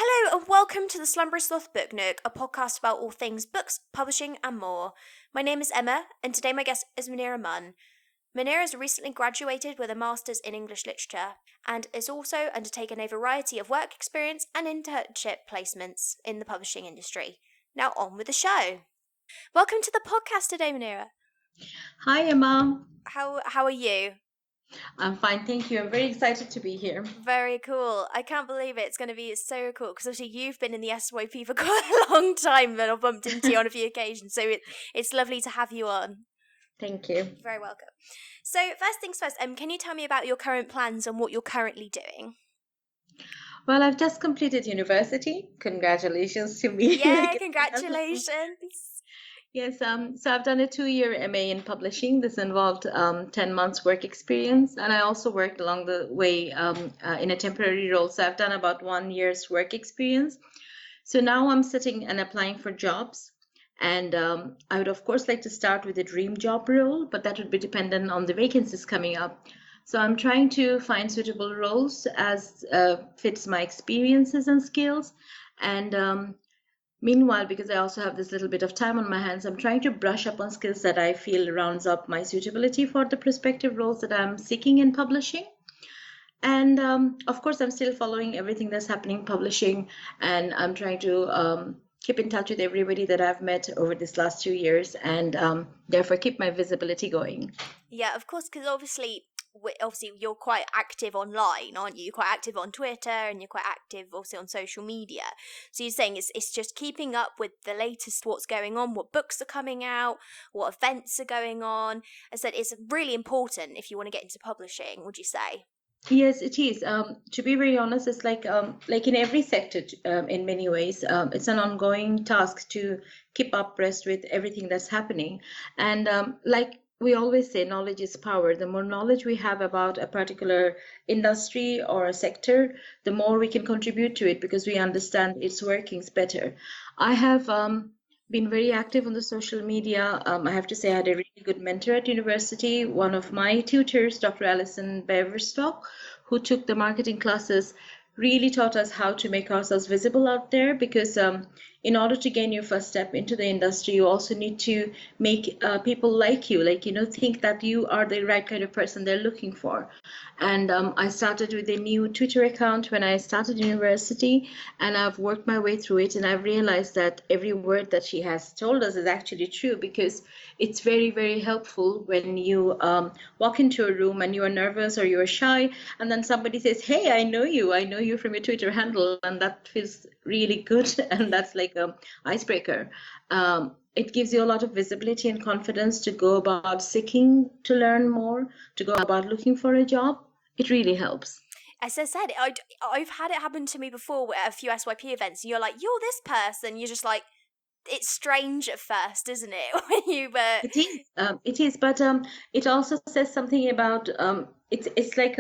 Hello and welcome to the Slumberous Sloth Book Nook, a podcast about all things books, publishing and more. My name is Emma and today my guest is Muneera Mun. Muneera has recently graduated with a Master's in English Literature and has also undertaken a variety of work experience and internship placements in the publishing industry. Now on with the show. Welcome to the podcast today, Muneera. Hi, Emma. How are you? I'm fine, thank you. I'm very excited to be here. Very cool. I can't believe it. It's going to be so cool because obviously you've been in the SYP for quite a long time and I've bumped into you on a few occasions. So it's lovely to have you on. Thank you. You're very welcome. So first things first, can you tell me about your current plans and what you're currently doing? Well, I've just completed university. Congratulations to me. Yeah, congratulations. Yes, so I've done a 2-year MA in publishing. This involved 10 months work experience, and I also worked along the way in a temporary role. So I've done about 1 year's work experience. So now I'm sitting and applying for jobs. And I would, of course, like to start with a dream job role, but that would be dependent on the vacancies coming up. So I'm trying to find suitable roles as fits my experiences and skills. And meanwhile, because I also have this little bit of time on my hands, I'm trying to brush up on skills that I feel rounds up my suitability for the prospective roles that I'm seeking in publishing. And of course, I'm still following everything that's happening in publishing, and I'm trying to keep in touch with everybody that I've met over this last 2 years, and therefore keep my visibility going. Yeah, of course, because obviously you're quite active online, aren't you? You're quite active on Twitter and you're quite active also on social media. So you're saying it's just keeping up with the latest, what's going on, what books are coming out, what events are going on. I said it's really important if you want to get into publishing, would you say? Yes, it is. To be very honest, it's like in every sector, in many ways, it's an ongoing task to keep abreast with everything that's happening. And like we always say, knowledge is power. The more knowledge we have about a particular industry or a sector, the more we can contribute to it because we understand its workings better. I have been very active on the social media. I have to say, I had a really good mentor at university. One of my tutors, Dr. Alison Beverstock, who took the marketing classes, really taught us how to make ourselves visible out there because in order to gain your first step into the industry, you also need to make people like you, think that you are the right kind of person they're looking for. And I started with a new Twitter account when I started university, and I've worked my way through it, and I've realized that every word that she has told us is actually true because it's very, very helpful when you walk into a room and you are nervous or you are shy, and then somebody says, "Hey, I know you from your Twitter handle," and that feels really good, and that's like an icebreaker. It gives you a lot of visibility and confidence to go about seeking to learn more, to go about looking for a job. It really helps. As I said, I've had it happen to me before at a few SYP events. And you're like, you're this person. You're just like, it's strange at first, isn't it? When you It is, but it also says something about it's like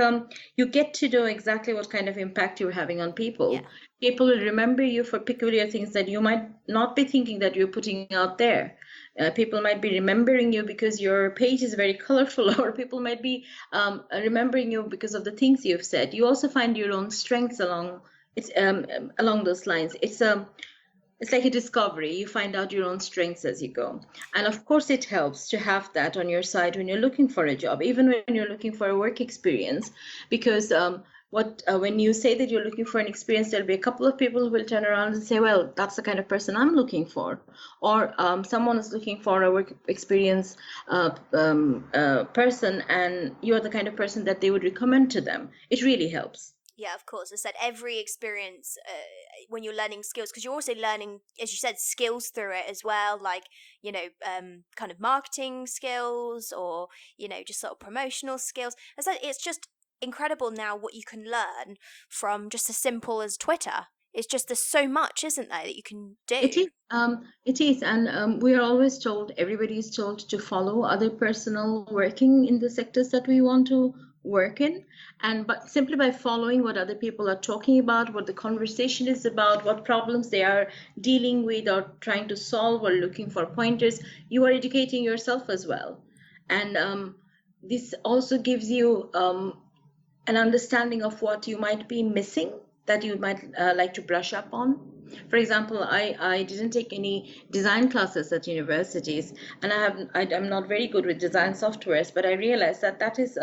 you get to know exactly what kind of impact you're having on people. Yeah. People will remember you for peculiar things that you might not be thinking that you're putting out there. People might be remembering you because your page is very colorful, or people might be remembering you because of the things you've said. You also find your own strengths along those lines. It's like a discovery. You find out your own strengths as you go. And of course, it helps to have that on your side when you're looking for a job, even when you're looking for a work experience, because when you say that you're looking for an experience, there'll be a couple of people who will turn around and say, well, that's the kind of person I'm looking for. Or someone is looking for a work experience person, and you're the kind of person that they would recommend to them. It really helps. Yeah, of course. I said every experience when you're learning skills, because you're also learning, as you said, skills through it as well, like, kind of marketing skills or, just sort of promotional skills. I said it's just incredible now what you can learn from just as simple as Twitter. It's just there's so much, isn't there, that you can do? It is, and we are always told, everybody is told to follow other personnel working in the sectors that we want to work in, but simply by following what other people are talking about, what the conversation is about, what problems they are dealing with or trying to solve or looking for pointers, you are educating yourself as well. And this also gives you an understanding of what you might be missing that you might like to brush up on? For example, I didn't take any design classes at universities, and I'm not very good with design softwares, but I realized that that is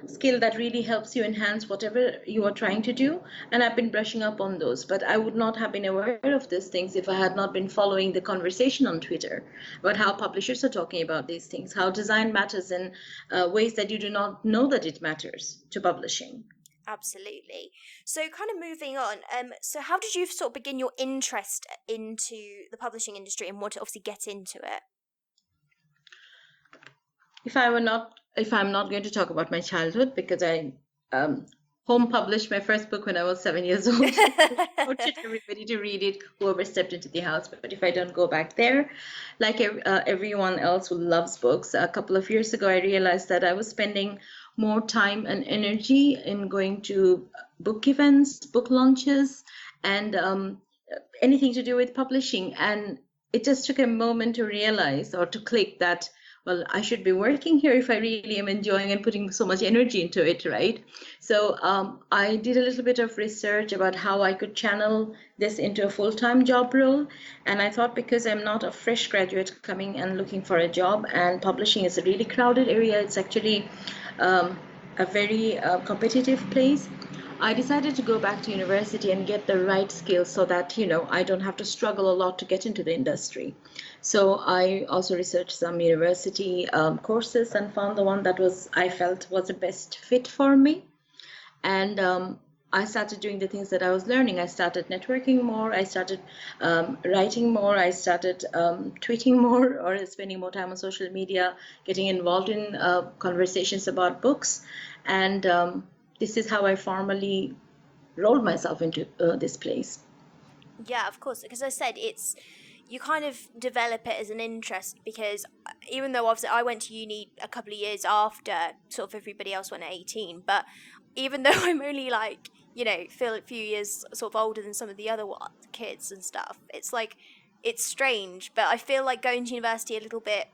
skill that really helps you enhance whatever you are trying to do, and I've been brushing up on those. But I would not have been aware of these things if I had not been following the conversation on Twitter about how publishers are talking about these things, how design matters in ways that you do not know that it matters to publishing. Absolutely. So, kind of moving on. So how did you sort of begin your interest into the publishing industry and want to obviously get into it? If I'm not going to talk about my childhood, because I home published my first book when I was 7 years old. I encouraged everybody to read it, whoever stepped into the house. But if I don't go back there, like everyone else who loves books, a couple of years ago, I realized that I was spending more time and energy in going to book events, book launches, and anything to do with publishing. And it just took a moment to realize or to click that, well, I should be working here if I really am enjoying and putting so much energy into it, right? So I did a little bit of research about how I could channel this into a full-time job role. And I thought, because I'm not a fresh graduate coming and looking for a job, and publishing is a really crowded area, it's actually a very competitive place. I decided to go back to university and get the right skills so that, I don't have to struggle a lot to get into the industry. So I also researched some university courses and found the one that I felt was the best fit for me. And I started doing the things that I was learning. I started networking more. I started writing more. I started tweeting more, or spending more time on social media, getting involved in conversations about books. And this is how I formally rolled myself into this place. Yeah, of course. Because I said you kind of develop it as an interest, because even though obviously I went to uni a couple of years after sort of everybody else went at 18, but even though I'm only like, feel a few years sort of older than some of the other kids and stuff, it's like, it's strange, but I feel like going to university a little bit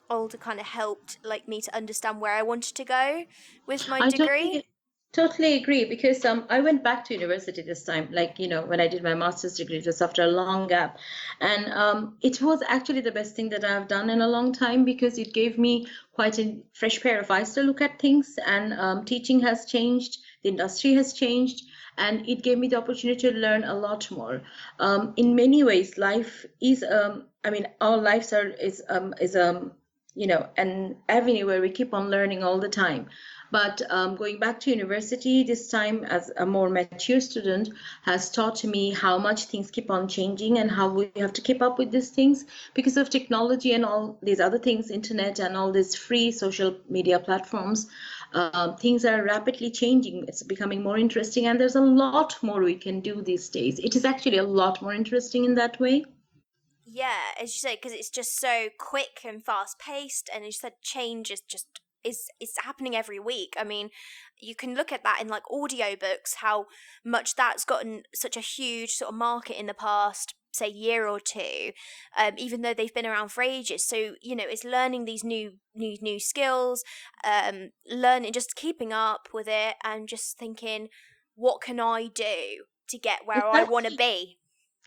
older kind of helped like me to understand where I wanted to go with my I degree. totally agree, because I went back to university this time, like, when I did my master's degree, it was after a long gap. And it was actually the best thing that I've done in a long time, because it gave me quite a fresh pair of eyes to look at things. And teaching has changed, the industry has changed, and it gave me the opportunity to learn a lot more. In many ways, life is, our lives is an avenue where we keep on learning all the time. But going back to university this time as a more mature student has taught me how much things keep on changing, and how we have to keep up with these things because of technology and all these other things, internet and all these free social media platforms. Things are rapidly changing. It's becoming more interesting, and there's a lot more we can do these days. It is actually a lot more interesting in that way. Yeah, as you say, because it's just so quick and fast paced, and as you said, change is happening every week. I mean, you can look at that in like audiobooks, how much that's gotten such a huge sort of market in the past, say, year or two, even though they've been around for ages. So it's learning these new skills, learning, just keeping up with it, and just thinking, what can I do to get where I want to Exactly. be?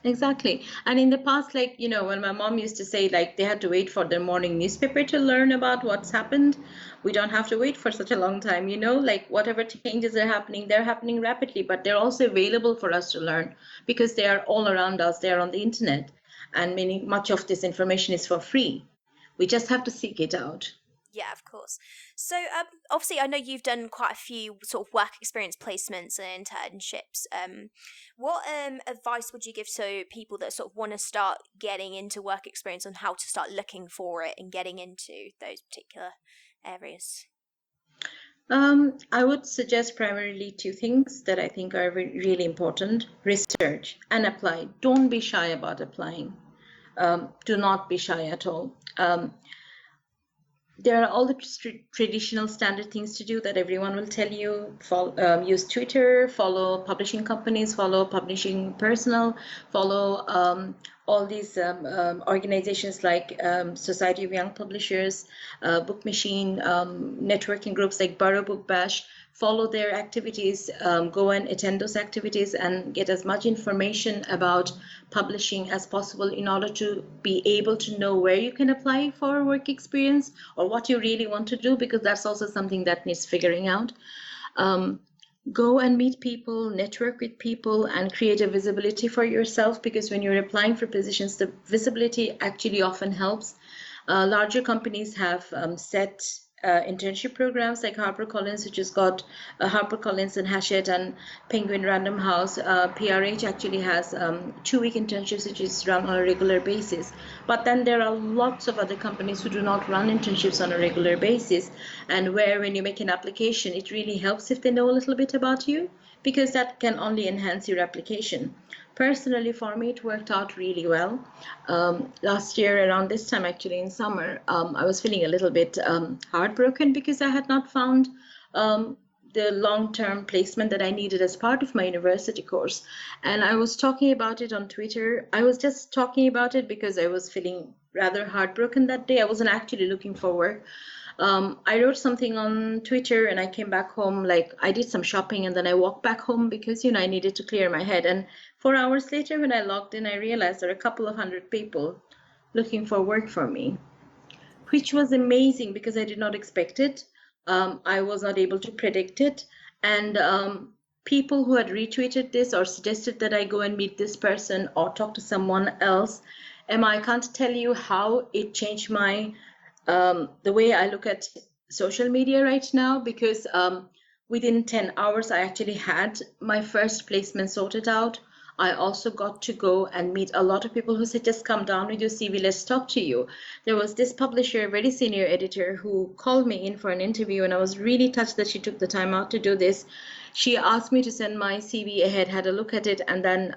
Exactly. And in the past, like, when my mom used to say, like, they had to wait for their morning newspaper to learn about what's happened, we don't have to wait for such a long time, like, whatever changes are happening, they're happening rapidly, but they're also available for us to learn because they are all around us. They're on the internet, and much of this information is for free. We just have to seek it out. Yeah, of course. So, obviously, I know you've done quite a few sort of work experience placements and internships. What advice would you give to people that sort of want to start getting into work experience, on how to start looking for it and getting into those particular areas? I would suggest primarily two things that I think are really important: research and apply. Don't be shy about applying. Do not be shy at all. There are all the traditional standard things to do that everyone will tell you. Use Twitter, follow publishing companies, follow publishing personnel, follow all these organizations like Society of Young Publishers, Book Machine, networking groups like Borough Book Bash. follow their activities, go and attend those activities and get as much information about publishing as possible in order to be able to know where you can apply for work experience or what you really want to do, because that's also something that needs figuring out. Go and meet people, network with people, and create a visibility for yourself, because when you're applying for positions, the visibility actually often helps. Larger companies have set internship programs like HarperCollins, which has got HarperCollins and Hachette and Penguin Random House. PRH actually has 2-week internships, which is run on a regular basis. But then there are lots of other companies who do not run internships on a regular basis, and where when you make an application, it really helps if they know a little bit about you, because that can only enhance your application. Personally, for me, it worked out really well. Last year, around this time, actually in summer, I was feeling a little bit heartbroken because I had not found the long-term placement that I needed as part of my university course. And I was talking about it on Twitter. I was just talking about it because I was feeling rather heartbroken that day. I wasn't actually looking for work. I wrote something on Twitter and I came back home, like I did some shopping and then I walked back home because, I needed to clear my head. And 4 hours later, when I logged in, I realized there are a couple of hundred people looking for work for me, which was amazing because I did not expect it. I was not able to predict it. And people who had retweeted this or suggested that I go and meet this person or talk to someone else, I can't tell you how it changed my the way I look at social media right now, because within 10 hours, I actually had my first placement sorted out. I also got to go and meet a lot of people who said, just come down with your CV, let's talk to you. There was this publisher, a very senior editor, who called me in for an interview, and I was really touched that she took the time out to do this. She asked me to send my CV ahead, had a look at it, and then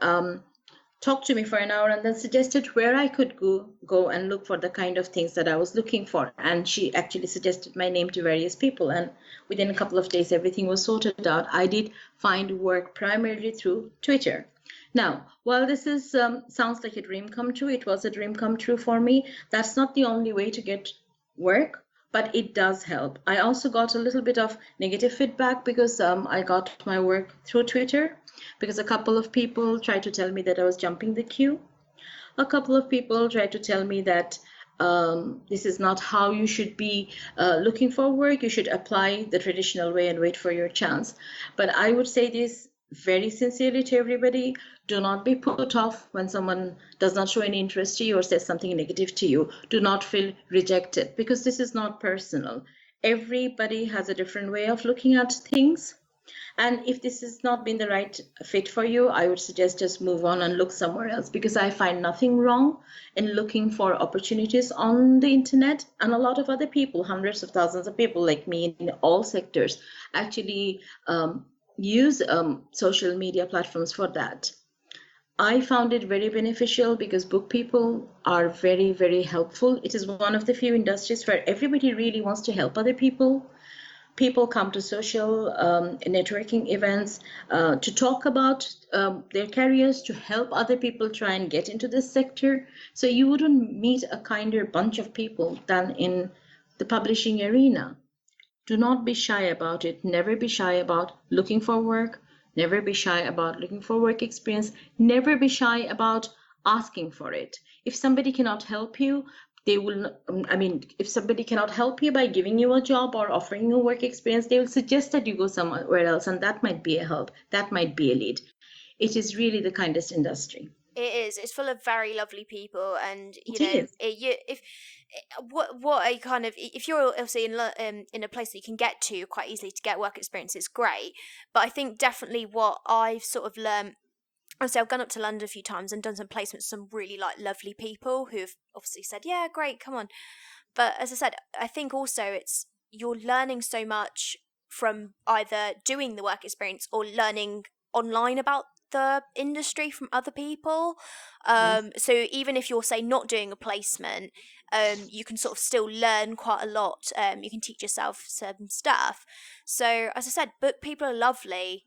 talked to me for an hour, and then suggested where I could go and look for the kind of things that I was looking for. And she actually suggested my name to various people, and within a couple of days, everything was sorted out. I did find work primarily through Twitter. Now, while this is sounds like a dream come true, it was a dream come true for me. That's not the only way to get work, but it does help. I also got a little bit of negative feedback because I got my work through Twitter, because a couple of people tried to tell me that I was jumping the queue. A couple of people tried to tell me that this is not how you should be looking for work. You should apply the traditional way and wait for your chance. But I would say this very sincerely to everybody: do not be put off when someone does not show any interest to you or says something negative to you. Do not feel rejected, because this is not personal. Everybody has a different way of looking at things. And if this has not been the right fit for you, I would suggest just move on and look somewhere else, because I find nothing wrong in looking for opportunities on the internet. And a lot of other people, hundreds of thousands of people like me in all sectors, actually use social media platforms for that. I found it very beneficial because book people are very, very helpful. It is one of the few industries where everybody really wants to help other people. People come to social networking events to talk about their careers, to help other people try and get into this sector. So you wouldn't meet a kinder bunch of people than in the publishing arena. Do not be shy about it. Never be shy about looking for work. Never be shy about looking for work experience. Never be shy about asking for it. If somebody cannot help you, they will, if somebody cannot help you by giving you a job or offering you work experience, they will suggest that you go somewhere else, and that might be a help. That might be a lead. It is really the kindest industry. It is. It's full of very lovely people, and if you're obviously in a place that you can get to quite easily to get work experience, it's great. But I think definitely what I've sort of learned. I've gone up to London a few times and done some placements with some really lovely people who've obviously said, yeah, great, come on. But as I said, I think also you're learning so much from either doing the work experience or learning online about the industry from other people. So even if you're, say, not doing a placement, you can sort of still learn quite a lot. You can teach yourself some stuff. So as I said, book people are lovely.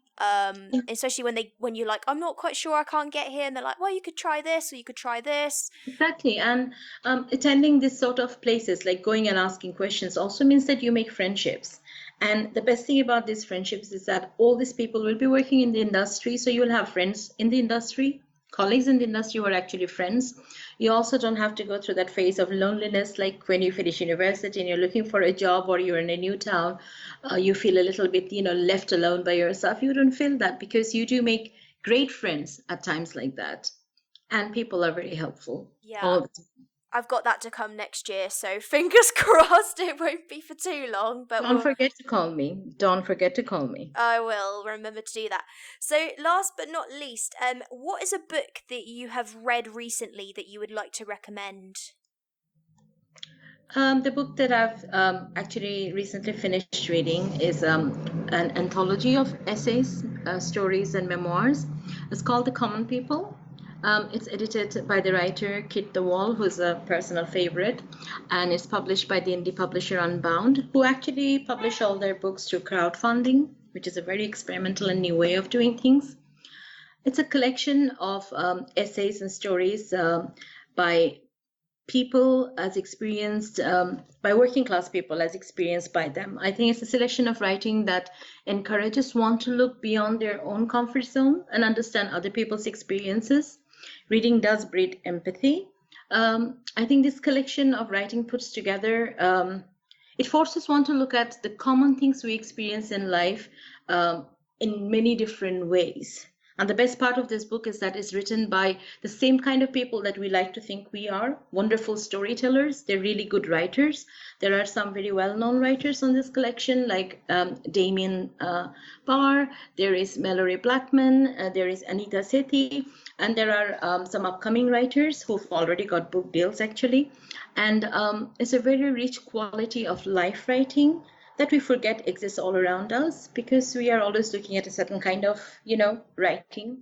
Especially when you're like, I'm not quite sure, I can't get here, and they're like, well, you could try this or you could try this. Exactly. And attending this sort of places, like going and asking questions, also means that you make friendships. And the best thing about these friendships is that all these people will be working in the industry. So you'll have friends in the industry, colleagues in the industry who are actually friends. You also don't have to go through that phase of loneliness, like when you finish university and you're looking for a job or you're in a new town, you feel a little bit, left alone by yourself. You don't feel that because you do make great friends at times like that. And people are very helpful all Yeah. the time. I've got that to come next year, so fingers crossed it won't be for too long, but Don't forget to call me. Don't forget to call me. I will remember to do that. So, last but not least, what is a book that you have read recently that you would like to recommend? The book that I've actually recently finished reading is an anthology of essays, stories, and memoirs. It's called The Common People. It's edited by the writer Kit the Wall, who's a personal favorite, and it's published by the indie publisher Unbound, who actually publish all their books through crowdfunding, which is a very experimental and new way of doing things. It's a collection of essays and stories by people as experienced by working class people as experienced by them. I think it's a selection of writing that encourages one to look beyond their own comfort zone and understand other people's experiences. Reading does breed empathy. I think this collection of writing puts together, it forces one to look at the common things we experience in life in many different ways. And the best part of this book is that it's written by the same kind of people that we like to think we are, wonderful storytellers. They're really good writers. There are some very well-known writers on this collection, like Damien Barr, there is Mallory Blackman, there is Anita Sethi, and there are some upcoming writers who've already got book deals, actually. And it's a very rich quality of life writing that we forget exists all around us because we are always looking at a certain kind of, writing.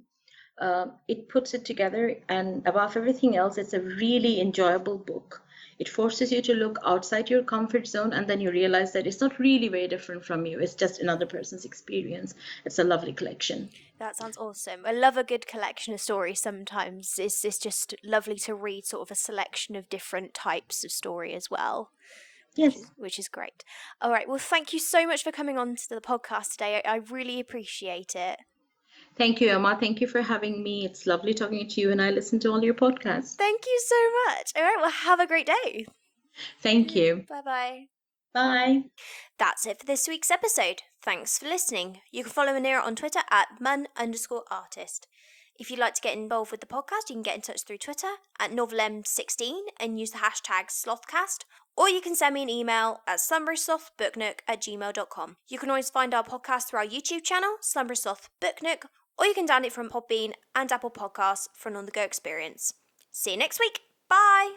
It puts it together, and above everything else, it's a really enjoyable book. It forces you to look outside your comfort zone, and then you realize that it's not really very different from you. It's just another person's experience. It's a lovely collection. That sounds awesome. I love a good collection of stories sometimes. It's just lovely to read sort of a selection of different types of story as well. Yes. Which is great. All right. Well, thank you so much for coming on to the podcast today. I really appreciate it. Thank you, Emma. Thank you for having me. It's lovely talking to you, and I listen to all your podcasts. Thank you so much. All right. Well, have a great day. Thank you. Bye-bye. Bye. That's it for this week's episode. Thanks for listening. You can follow Muneera on Twitter at mun_artist. If you'd like to get involved with the podcast, you can get in touch through Twitter at novelm16 and use the hashtag slothcast, or you can send me an email at slumberslothbooknook@gmail.com. You can always find our podcast through our YouTube channel, Slumbersloth Book Nook, or you can download it from Podbean and Apple Podcasts for an on-the-go experience. See you next week. Bye!